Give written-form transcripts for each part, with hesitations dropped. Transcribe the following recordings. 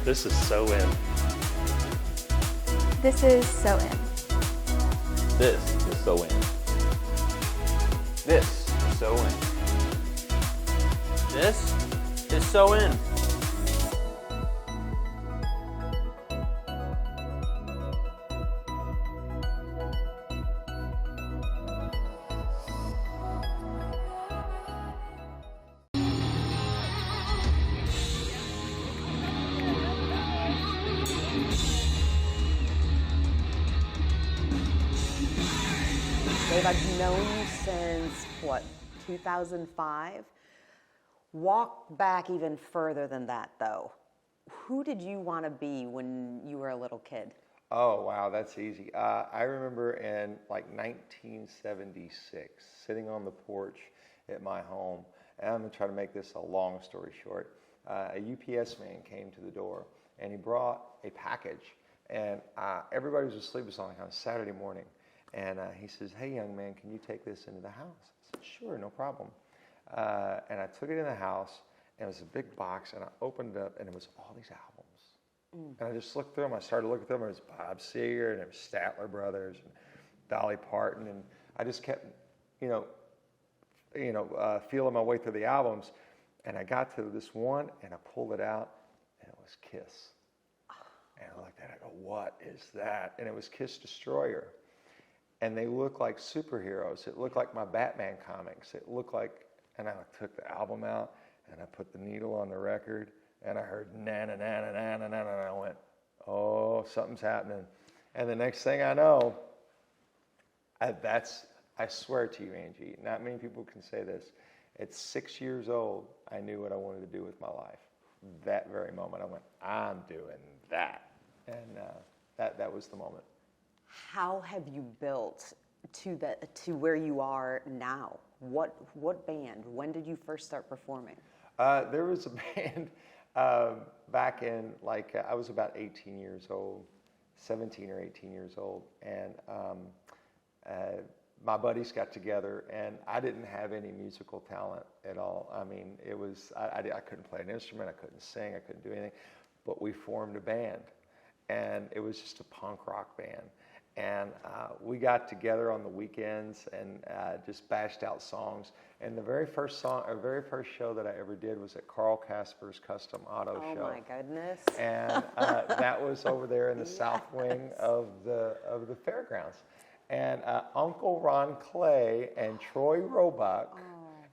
This is SoIN. This is SoIN. This is SoIN. This is SoIN. This is SoIN. Dave, I've known you since, 2005? Walk back even further than that, though. Who did you want to be when you were a little kid? Oh, wow, that's easy. I remember in 1976, sitting on the porch at my home, and I'm going to try to make this a long story short. A UPS man came to the door, and he brought a package, and everybody was asleep. It was on a Saturday morning. And he says, "Hey, young man, can you take this into the house?" I said, "Sure, no problem." And I took it in the house, and it was a big box, and I opened it up, and it was all these albums. And I just looked through them. I started looking through them. It was Bob Seger, and it was Statler Brothers, and Dolly Parton, and I just kept, feeling my way through the albums. And I got to this one, and I pulled it out, and it was Kiss. And I looked at it, I go, "What is that?" And it was Kiss Destroyer. And they look like superheroes. It looked like my Batman comics. It looked like, and I took the album out, and I put the needle on the record, and I heard na-na-na-na-na-na-na, and I went, "Oh, something's happening." And the next thing I know, I swear to you, Angie, not many people can say this. At 6 years old, I knew what I wanted to do with my life. That very moment, I went, "I'm doing that." And that was the moment. How have you built to where you are now? What band? When did you first start performing? There was a band back in, I was about 18 years old, 17 or 18 years old, and my buddies got together, and I didn't have any musical talent at all. I mean, it was, I couldn't play an instrument, I couldn't sing, I couldn't do anything, but we formed a band, and it was just a punk rock band. And we got together on the weekends and just bashed out songs. And the very first show that I ever did was at Carl Casper's Custom Auto Show. Oh my goodness! And that was over there in the south wing of the fairgrounds. And Uncle Ron Clay and Troy Roebuck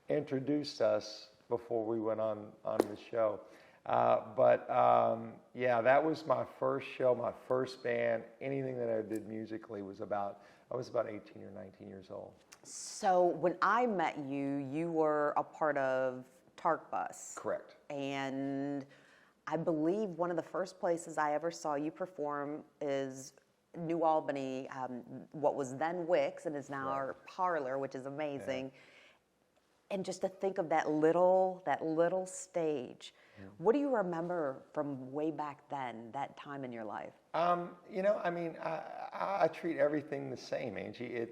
introduced us before we went on the show. Yeah, that was my first show, my first band. Anything that I did musically I was about 18 or 19 years old. So when I met you, you were a part of Tark Bus. Correct. And I believe one of the first places I ever saw you perform is New Albany, what was then Wix and is now our Parlor, which is amazing. Yeah. And just to think of that little stage. What do you remember from way back then, that time in your life? I treat everything the same, Angie.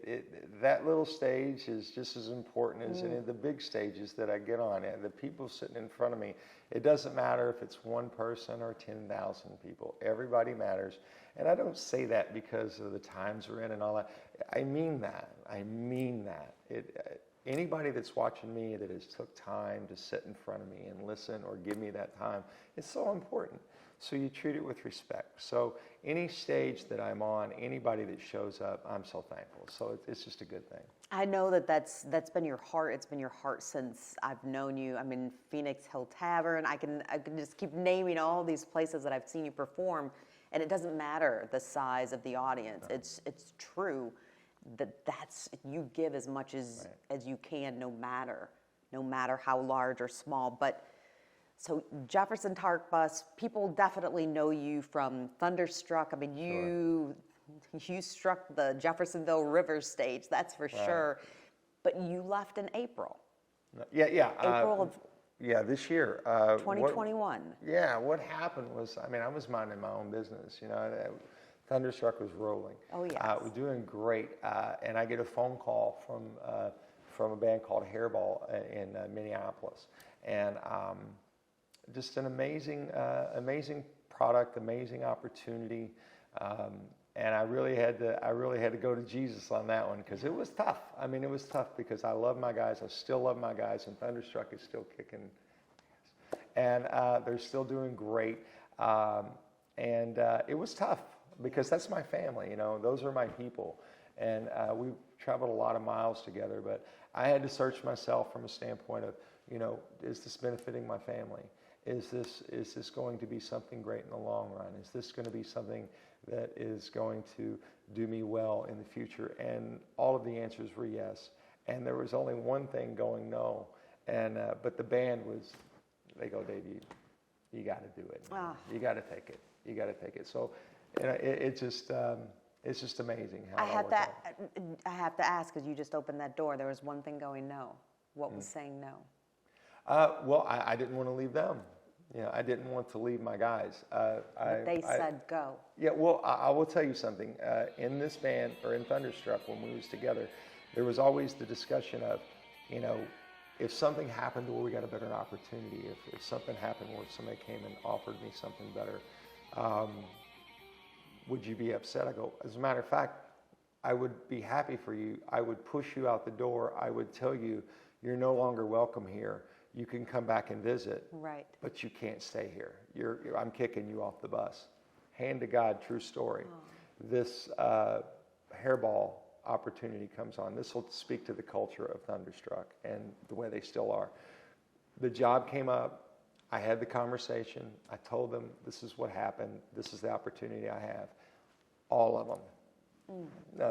That little stage is just as important as any of the big stages that I get on. And the people sitting in front of me, it doesn't matter if it's one person or 10,000 people. Everybody matters. And I don't say that because of the times we're in and all that. I mean that. Anybody that's watching me that has took time to sit in front of me and listen or give me that time, it's so important. So you treat it with respect. So any stage that I'm on, anybody that shows up, I'm so thankful. So it's just a good thing. I know that's been your heart. It's been your heart since I've known you. I mean, Phoenix Hill Tavern. I can just keep naming all these places that I've seen you perform, and it doesn't matter the size of the audience. No. It's true. That's you give as much as you can, no matter how large or small. But so Jefferson Tark Bus, people definitely know you from Thunderstruck. I mean, you struck the Jeffersonville River stage, that's for sure. But you left in April. Yeah. April of this year. 2021. What happened was, I was minding my own business, Thunderstruck was rolling. Oh, yes. We're doing great. And I get a phone call from a band called Hairball in Minneapolis. And just an amazing product, amazing opportunity. And I really had to go to Jesus on that one because it was tough. I mean, it was tough because I love my guys. I still love my guys, and Thunderstruck is still kicking, and they're still doing great. It was tough because that's my family. You know, those are my people, and we traveled a lot of miles together. But I had to search myself from a standpoint of, you know, is this benefiting my family? Is this going to be something great in the long run? Is this going to be something that is going to do me well in the future? And all of the answers were yes. And there was only one thing going no. And but the band was, they go, Dave, you got to do it. You got to take it. You got to take it. So it's just amazing how it all worked out. I have to ask, because you just opened that door. There was one thing going no. What was saying no? Well, I didn't want to leave them. You know, I didn't want to leave my guys. But they said go. Yeah, well, I will tell you something. In this band, or in Thunderstruck, when we was together, there was always the discussion of, you know, if something happened where we got a better opportunity, if something happened where somebody came and offered me something better, would you be upset? I go, as a matter of fact, I would be happy for you. I would push you out the door. I would tell you, you're no longer welcome here. You can come back and visit, right? But you can't stay here. I'm kicking you off the bus. Hand to God, true story. Oh. This hairball opportunity comes on. This will speak to the culture of Thunderstruck and the way they still are. The job came up. I had the conversation. I told them, this is what happened. This is the opportunity I have. All of them.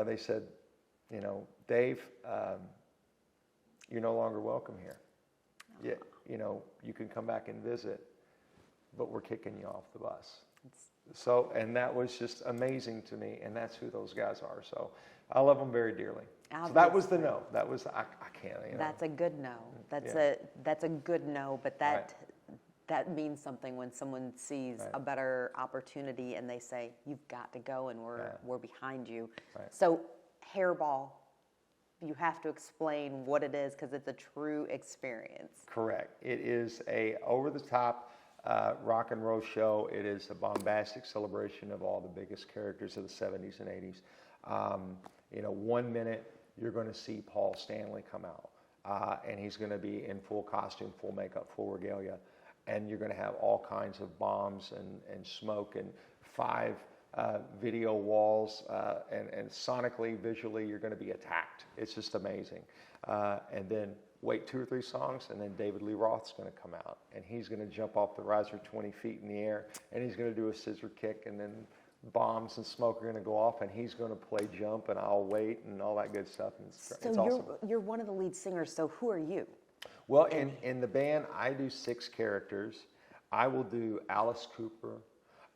They said, you know, Dave, you're no longer welcome here. Yeah, you know, you can come back and visit, but we're kicking you off the bus. So, and that was just amazing to me, and that's who those guys are. So I love them very dearly. So that was the no. That was, I can't, you know. That's a good no. That's a good no, but that means something when someone sees a better opportunity and they say, you've got to go, and we're behind you. Right. So hairball, you have to explain what it is, because it's a true experience. Correct. It is a over-the-top rock and roll show. It is a bombastic celebration of all the biggest characters of the 70s and 80s. You know, 1 minute you're going to see Paul Stanley come out, and he's going to be in full costume, full makeup, full regalia, and you're going to have all kinds of bombs and smoke and 5 video walls, and sonically, visually, you're going to be attacked. It's just amazing. And then wait 2 or 3 songs, and then David Lee Roth's going to come out, and he's going to jump off the riser 20 feet in the air, and he's going to do a scissor kick, and then bombs and smoke are going to go off, and he's going to play jump, and I'll wait, and all that good stuff. And it's awesome. You're one of the lead singers, so who are you? Well, in the band, I do 6 characters. I will do Alice Cooper.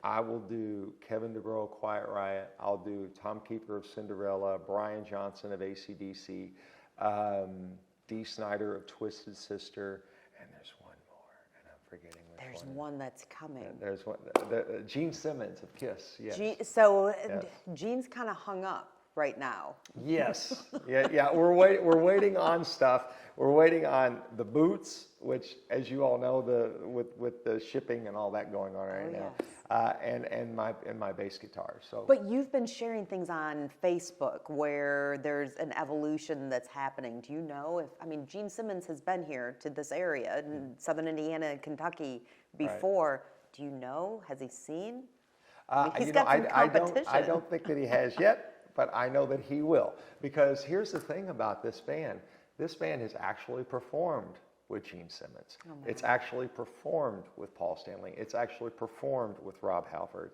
I will do Kevin DeGraw, Quiet Riot. I'll do Tom Keeper of Cinderella, Brian Johnson of AC/DC, Dee Snider of Twisted Sister, and there's one more, and I'm forgetting which one. There's one that's coming. There's one. Gene Simmons of Kiss. Yes. Gene's kind of hung up right now. Yes. Yeah. We're waiting on stuff. We're waiting on the boots, which, as you all know, with the shipping and all that going on right now, yes. and my bass guitar. So. But you've been sharing things on Facebook where there's an evolution that's happening. Do you know if Gene Simmons has been here to this area in Southern Indiana and Kentucky before? Right. Do you know? Has he seen? He's got some competition. I don't think that he has yet. But I know that he will, because here's the thing about this band. This band has actually performed with Gene Simmons. Oh, it's actually performed with Paul Stanley. It's actually performed with Rob Halford,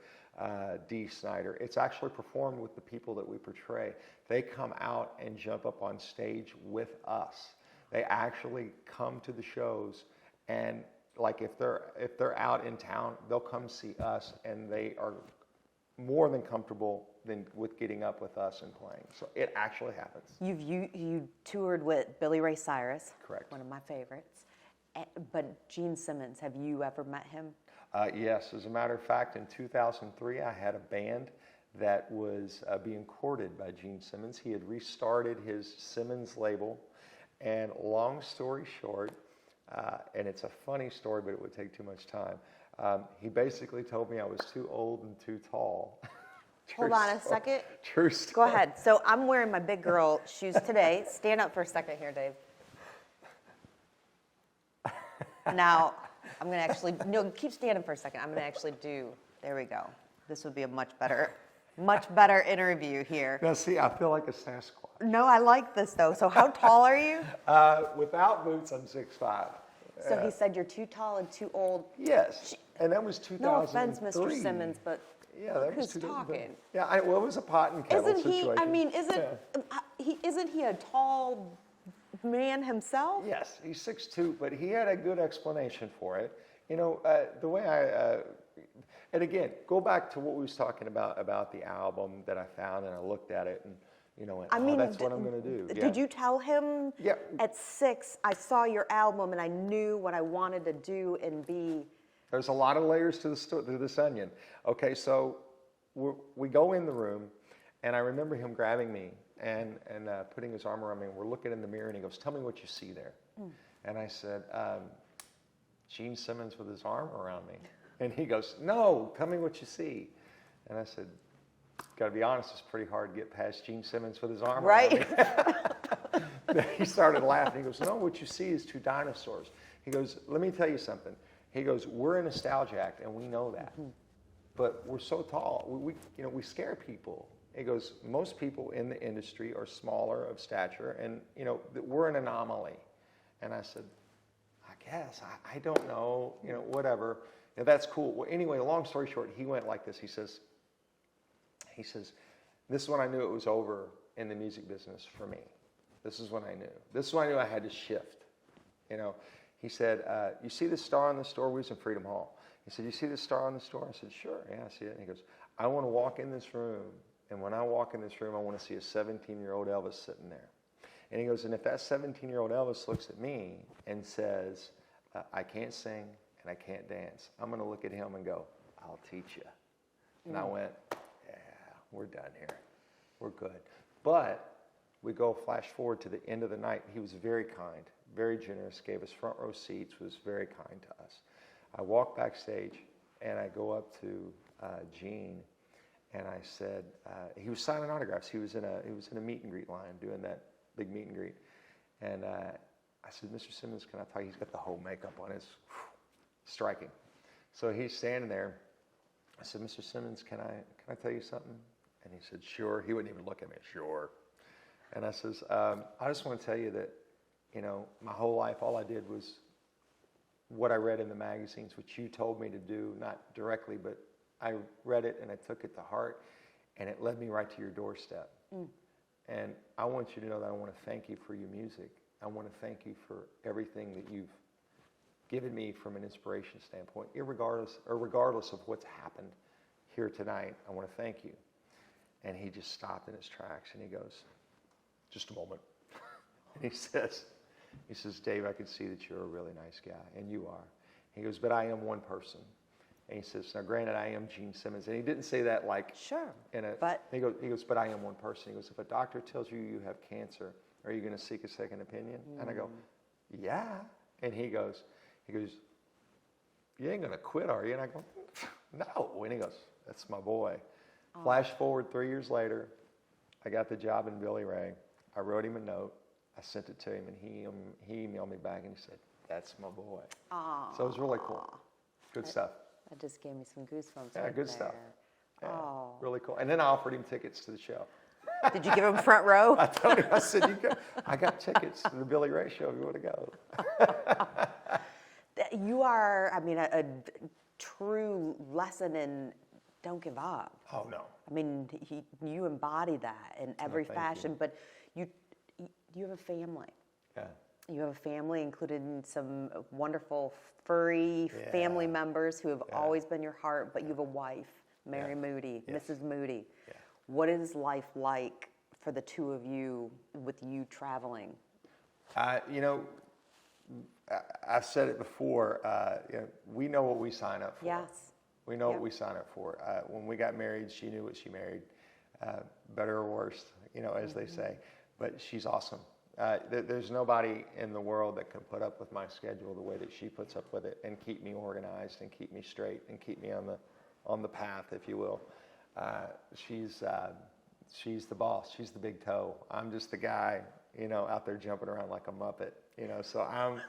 Dee Snider. It's actually performed with the people that we portray. They come out and jump up on stage with us. They actually come to the shows, and like if they're out in town, they'll come see us, and they are more than comfortable with getting up with us and playing. So it actually happens. You toured with Billy Ray Cyrus. Correct. One of my favorites. But Gene Simmons, have you ever met him? Yes. As a matter of fact, in 2003, I had a band that was being courted by Gene Simmons. He had restarted his Simmons label. And long story short, and it's a funny story, but it would take too much time, He basically told me I was too old and too tall. Hold on a second. True story. Go ahead. So I'm wearing my big girl shoes today. Stand up for a second here, Dave. Now, I'm going to actually, no, keep standing for a second. I'm going to actually there we go. This would be a much better interview here. Now, see, I feel like a Sasquatch. No, I like this though. So how tall are you? Without boots, I'm 6'5". So he said you're too tall and too old. Yes, and that was 2003. No offense, Mr. Simmons, but Yeah, that was who's talking? Yeah, well, it was a pot and kettle Isn't he? situation. I mean, isn't he a tall man himself? Yes, he's 6'2", but he had a good explanation for it. You know, the way and again, go back to what we was talking about the album that I found, and I looked at it, and you know, that's what I'm going to do. Did you tell him at 6, I saw your album and I knew what I wanted to do and be? There's a lot of layers to this onion. Okay, so we go in the room, and I remember him grabbing me and putting his arm around me, and we're looking in the mirror, and he goes, "Tell me what you see there." And I said, "Gene Simmons with his arm around me." And he goes, "No, tell me what you see." And I said, "Got to be honest, it's pretty hard to get past Gene Simmons with his arm around me." Then he started laughing. He goes, "No, what you see is 2 dinosaurs." He goes, "Let me tell you something." He goes, "We're a nostalgia act, and we know that, but we're so tall. We scare people." He goes, "Most people in the industry are smaller of stature, and we're an anomaly." And I said, "I guess I don't know. Whatever. That's cool." Well, anyway, long story short, he went like this. He says, "This is when I knew it was over in the music business for me. This is when I knew. This is when I knew I had to shift." He said, "You see the star on the store?" We was in Freedom Hall. He said, "You see the star on the store?" I said, "Sure, yeah, I see it." And he goes, "I want to walk in this room, and when I walk in this room, I want to see a 17-year-old Elvis sitting there." And he goes, "And if that 17-year-old Elvis looks at me and says, I can't sing and I can't dance, I'm going to look at him and go, I'll teach you." And I went, "Yeah, we're done here. We're good." But we go flash forward to the end of the night. He was very kind, very generous, gave us front row seats, was very kind to us. I walk backstage, and I go up to Gene, and I said, he was signing autographs. He was in a meet and greet line, doing that big meet and greet. And I said, "Mr. Simmons, can I tell you?" He's got the whole makeup on. It's striking. So he's standing there. I said, "Mr. Simmons, can I tell you something?" And he said, "Sure." He wouldn't even look at me. "Sure." And I says, "I just want to tell you that, my whole life, all I did was what I read in the magazines, which you told me to do, not directly, but I read it and I took it to heart, and it led me right to your doorstep. And I want you to know that I want to thank you for your music. I want to thank you for everything that you've given me from an inspiration standpoint, regardless of what's happened here tonight. I want to thank you." And he just stopped in his tracks, and he goes, "Just a moment." And he says, "Dave, I can see that you're a really nice guy, and you are." He goes, "But I am one person." And he says, "Now, granted, I am Gene Simmons." And he didn't say that like Sure. But he goes, "But I am one person." He goes, "If a doctor tells you you have cancer, are you going to seek a second opinion?" And I go, "Yeah." And he goes, "You ain't going to quit, are you?" And I go, "No." And he goes, "That's my boy." Flash forward 3 years later, I got the job in Billy Ray. I wrote him a note. I sent it to him, and he emailed me back, and he said, "That's my boy." Aww. So it was really cool. Good stuff. That just gave me some goosebumps. Yeah, right good there. stuff. Yeah, Oh. really cool. And then I offered him tickets to the show. Did you give him front row? I told him, I said, "I got tickets to the Billy Ray show if you want to go." You are, a true lesson in don't give up. Oh, no. You embody that in every thank fashion, you. but you have a family. Yeah. You have a family, including some wonderful furry family members who have always been your heart, but you have a wife, Mary Moody, Mrs. Moody. Yeah. What is life like for the two of you with you traveling? I've said it before, we know what we sign up for. Yes. We know what we sign up for. When we got married, she knew what she married, better or worse, as they say. But she's awesome. There's nobody in the world that can put up with my schedule the way that she puts up with it and keep me organized and keep me straight and keep me on the path, if you will. She's the boss. She's the big toe. I'm just the guy, out there jumping around like a Muppet. So I'm,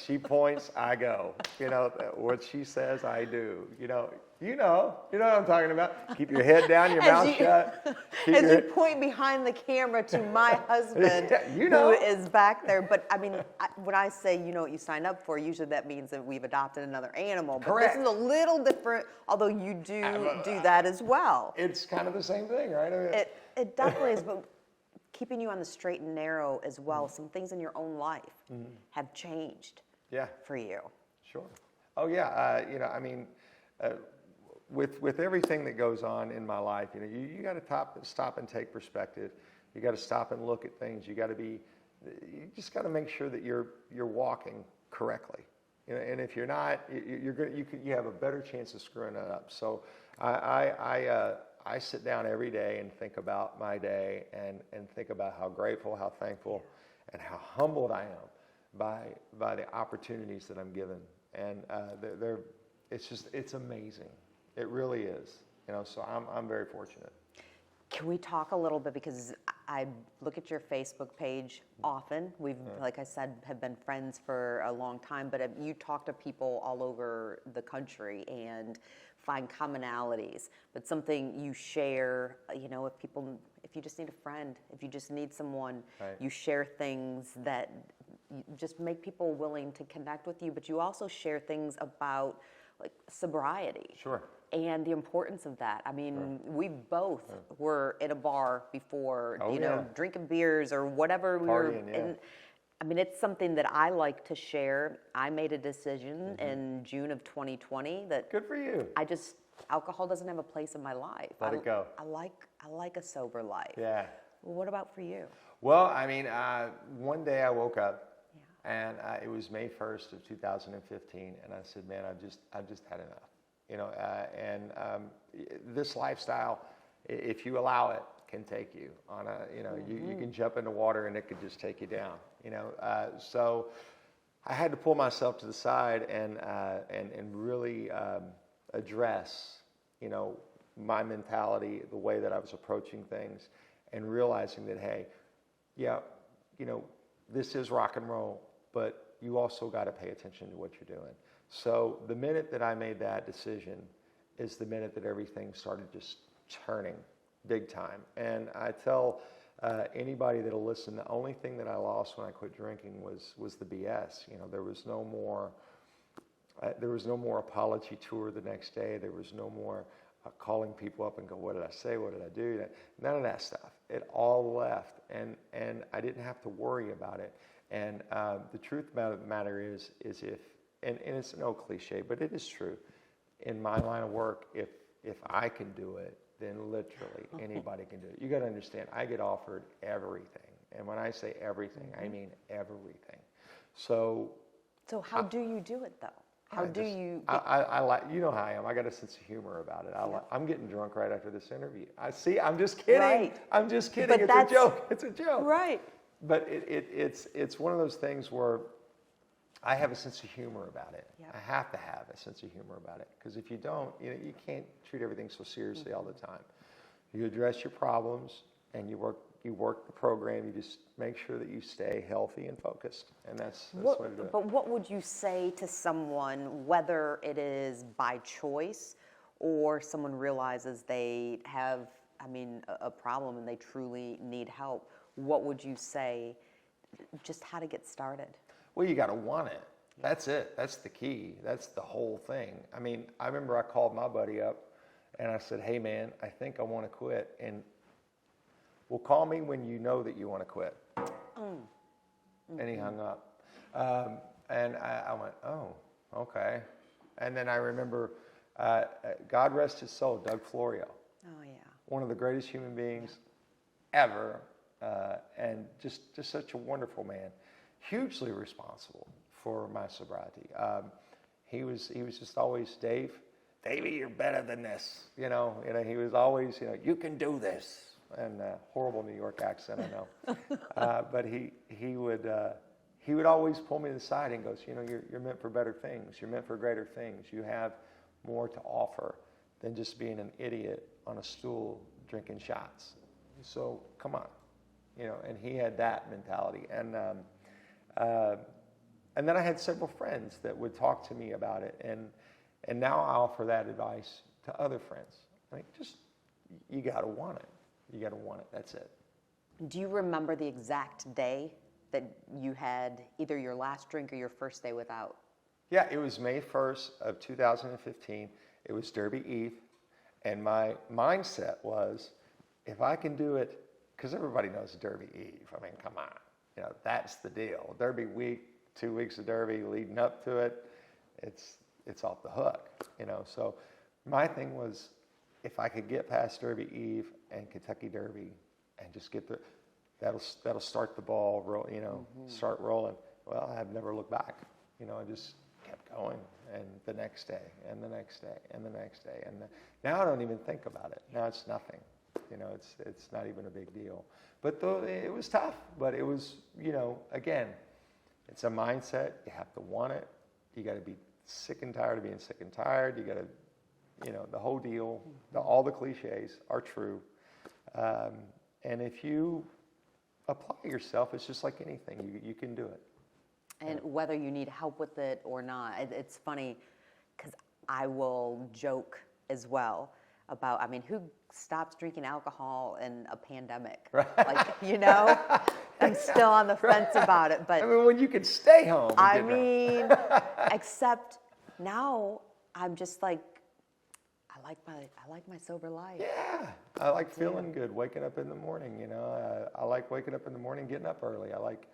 she points, I go. What she says, I do. You know what I'm talking about. Keep your head down, your mouth shut. As you point behind the camera to my husband, who is back there. But I mean, when I say you know what you signed up for, usually that means that we've adopted another animal. But Correct. This is a little different, although you do that as well. It's kind of the same thing, right? I mean, it definitely is, but keeping you on the straight and narrow as well. Some things in your own life have changed. Yeah. For you. Sure. Oh yeah. With everything that goes on in my life, you got to stop and take perspective. You got to stop and look at things. You just got to make sure that you're walking correctly. And if you're not, you have a better chance of screwing it up. So I sit down every day and think about my day and think about how grateful, how thankful, and how humbled I am by the opportunities that I'm given. And it's amazing. It really is. So I'm very fortunate. Can we talk a little bit, because I look at your Facebook page often. We've, like I said, have been friends for a long time, but you talk to people all over the country and find commonalities. But something you share, if you just need a friend, if you just need someone, you share things that just make people willing to connect with you. But you also share things about like sobriety. Sure. And the importance of that. I mean, we both were in a bar before, drinking beers or whatever we were. And I mean, it's something that I like to share. I made a decision in June of 2020 that good for you. Alcohol doesn't have a place in my life. Let it go. I like a sober life. Yeah. Well, what about for you? Well, I mean, one day I woke up and it was May 1st of 2015, and I said, man, I've just had enough. This lifestyle, if you allow it, can take you on a, you can jump into water and it could just take you down, So I had to pull myself to the side and really address, my mentality, the way that I was approaching things, and realizing that, hey, this is rock and roll, but you also got to pay attention to what you're doing. So the minute that I made that decision is the minute that everything started just turning big time. And I tell anybody that'll listen, the only thing that I lost when I quit drinking was the BS. There was no more apology tour the next day. There was no more calling people up and go, what did I say? What did I do? None of that stuff. It all left, and I didn't have to worry about it. And the truth of the matter is if, and it's an old cliche, but it is true. In my line of work, if I can do it, then literally anybody can do it. You got to understand, I get offered everything. And when I say everything, I mean everything. So how do you do it, though? I like, how I am. I got a sense of humor about it. I'm getting drunk right after this interview. I'm just kidding. Right. I'm just kidding. It's a joke. It's a joke. Right. But it's one of those things where I have a sense of humor about it. Yep. I have to have a sense of humor about it, because if you don't, you can't treat everything so seriously all the time. You address your problems and you work the program. You just make sure that you stay healthy and focused, and that's the way to do it. But what would you say to someone, whether it is by choice or someone realizes they have, a problem and they truly need help? What would you say, just how to get started? Well, you got to want it. That's it. That's the key. That's the whole thing. I remember I called my buddy up and I said, hey man, I think I want to quit. And well, call me when you know that you want to quit. And he hung up. And I went, oh, okay. And then I remember, God rest his soul, Doug Florio. Oh yeah. One of the greatest human beings ever. And just such a wonderful man. Hugely responsible for my sobriety. He was just always, Davey, you're better than this. He was always, you can do this. and horrible New York accent, I know. But he would always pull me to the side and goes, you're meant for better things. You're meant for greater things. You have more to offer than just being an idiot on a stool drinking shots. So come on, and he had that mentality. And then I had several friends that would talk to me about it. And now I offer that advice to other friends. You got to want it. You got to want it. That's it. Do you remember the exact day that you had either your last drink or your first day without? Yeah, it was May 1st of 2015. It was Derby Eve. And my mindset was, if I can do it, because everybody knows Derby Eve. I mean, come on. That's the deal. Derby week, 2 weeks of Derby leading up to it, it's off the hook. So my thing was, if I could get past Derby Eve and Kentucky Derby and just get through, that'll start the ball roll, start rolling. Well, I've never looked back. I just kept going, and the next day, and the next day, and the next day, now I don't even think about it. Now it's nothing. It's not even a big deal. But it was tough. But it was, again, it's a mindset. You have to want it. You got to be sick and tired of being sick and tired. You got to, the whole deal. All the cliches are true. And if you apply yourself, it's just like anything. You can do it. And whether you need help with it or not, it's funny because I will joke as well about, who stops drinking alcohol in a pandemic? Right. I'm still on the fence about it. But when you could stay home. Except now I'm just like, I like my sober life. Yeah, I like feeling good, waking up in the morning. I like waking up in the morning, getting up early. I like,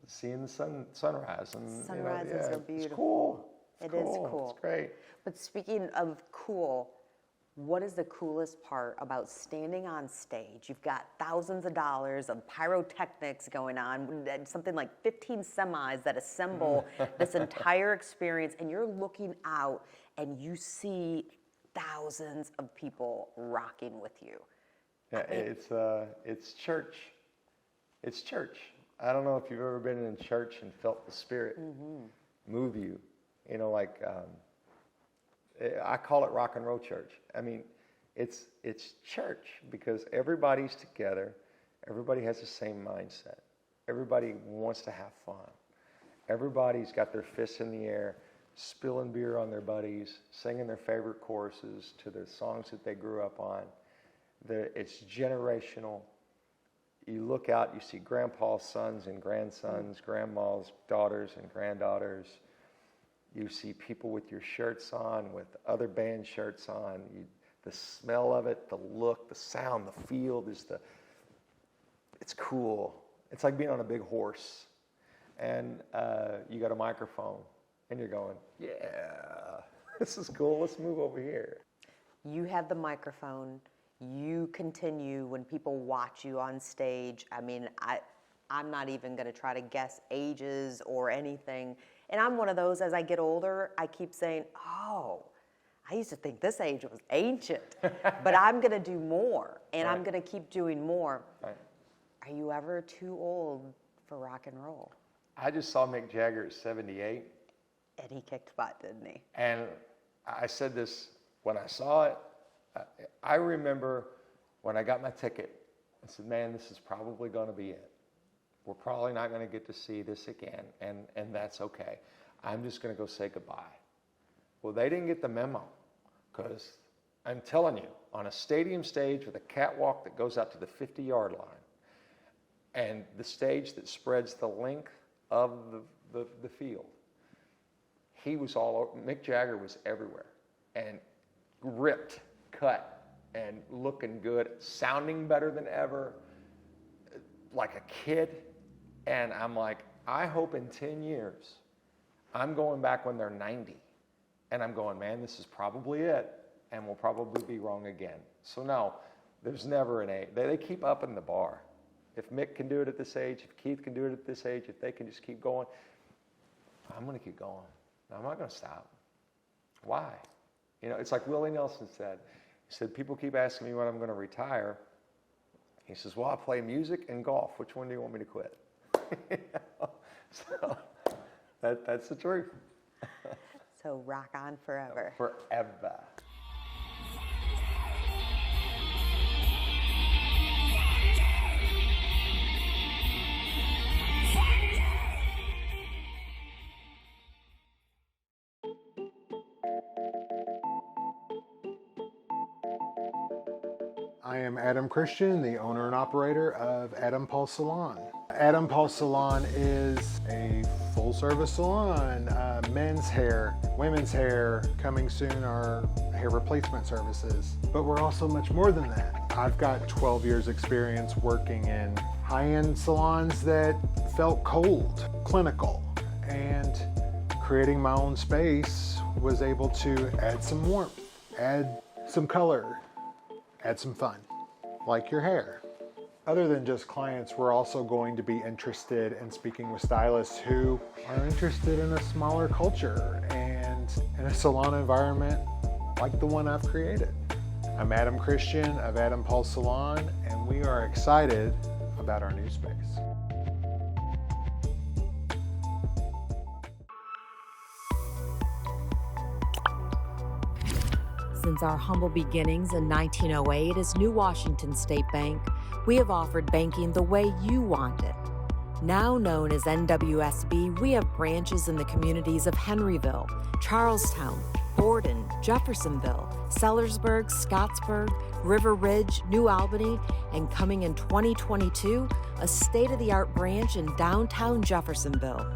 seeing the sunrise. And Sunrises are beautiful. It's cool. It is cool. It's great. But speaking of cool, what is the coolest part about standing on stage? You've got thousands of dollars of pyrotechnics going on, something like 15 semis that assemble this entire experience, and you're looking out and you see thousands of people rocking with you. Yeah, it's church. It's church. I don't know if you've ever been in church and felt the Spirit move you. I call it rock and roll church. It's church because everybody's together. Everybody has the same mindset. Everybody wants to have fun. Everybody's got their fists in the air, spilling beer on their buddies, singing their favorite choruses to the songs that they grew up on. It's generational. You look out, you see grandpa's sons and grandsons, grandma's daughters and granddaughters. You see people with your shirts on, with other band shirts on. The smell of it, the look, the sound, the feel, it's cool. It's like being on a big horse. And you got a microphone, and you're going, yeah, this is cool. Let's move over here. You have the microphone. You continue when people watch you on stage. I'm not even going to try to guess ages or anything. And I'm one of those, as I get older, I keep saying, I used to think this age was ancient. But I'm going to do more, and I'm going to keep doing more. Right. Are you ever too old for rock and roll? I just saw Mick Jagger at 78. And he kicked butt, didn't he? And I said this when I saw it. I remember when I got my ticket, I said, man, this is probably going to be it. We're probably not going to get to see this again, and that's okay. I'm just going to go say goodbye. Well, they didn't get the memo, because I'm telling you, on a stadium stage with a catwalk that goes out to the 50-yard line, and the stage that spreads the length of the field, Mick Jagger was everywhere, and ripped, cut, and looking good, sounding better than ever, like a kid. And I'm like, I hope in 10 years, I'm going back when they're 90. And I'm going, man, this is probably it. And we'll probably be wrong again. So no, there's never an age. They keep upping the bar. If Mick can do it at this age, if Keith can do it at this age, if they can just keep going, I'm going to keep going. I'm not going to stop. Why? It's like Willie Nelson said, He said, people keep asking me when I'm going to retire. He says, well, I play music and golf. Which one do you want me to quit? So that's the truth. So rock on forever. Forever. I am Adam Christian, the owner and operator of Adam Pulse Salon. Adam Pulse Salon is a full-service salon, men's hair, women's hair, coming soon are hair replacement services. But we're also much more than that. I've got 12 years experience working in high-end salons that felt cold, clinical, and creating my own space was able to add some warmth, add some color, add some fun, like your hair. Other than just clients, we're also going to be interested in speaking with stylists who are interested in a smaller culture and in a salon environment like the one I've created. I'm Adam Christian of Adam Pulse Salon, and we are excited about our new space. Since our humble beginnings in 1908 as New Washington State Bank, we have offered banking the way you want it. Now known as NWSB, we have branches in the communities of Henryville, Charlestown, Borden, Jeffersonville, Sellersburg, Scottsburg, River Ridge, New Albany, and coming in 2022, a state-of-the-art branch in downtown Jeffersonville.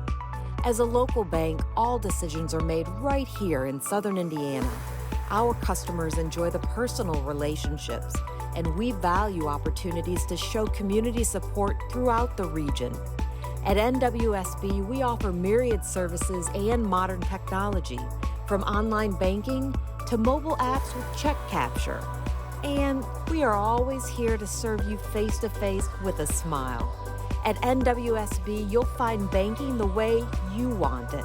As a local bank, all decisions are made right here in Southern Indiana. Our customers enjoy the personal relationships, and we value opportunities to show community support throughout the region. At NWSB, we offer myriad services and modern technology, from online banking to mobile apps with check capture. And we are always here to serve you face-to-face with a smile. At NWSB, you'll find banking the way you want it.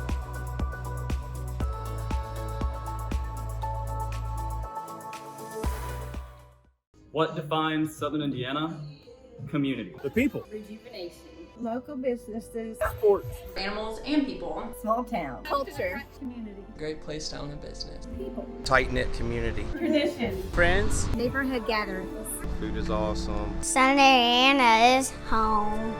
What defines Southern Indiana? Community. The people. Rejuvenation. Local businesses. Sports. Animals and people. Small town. Culture. Community. Great place to own a business. People. Tight-knit community. Tradition. Friends. Neighborhood gatherings. Food is awesome. Southern Indiana is home.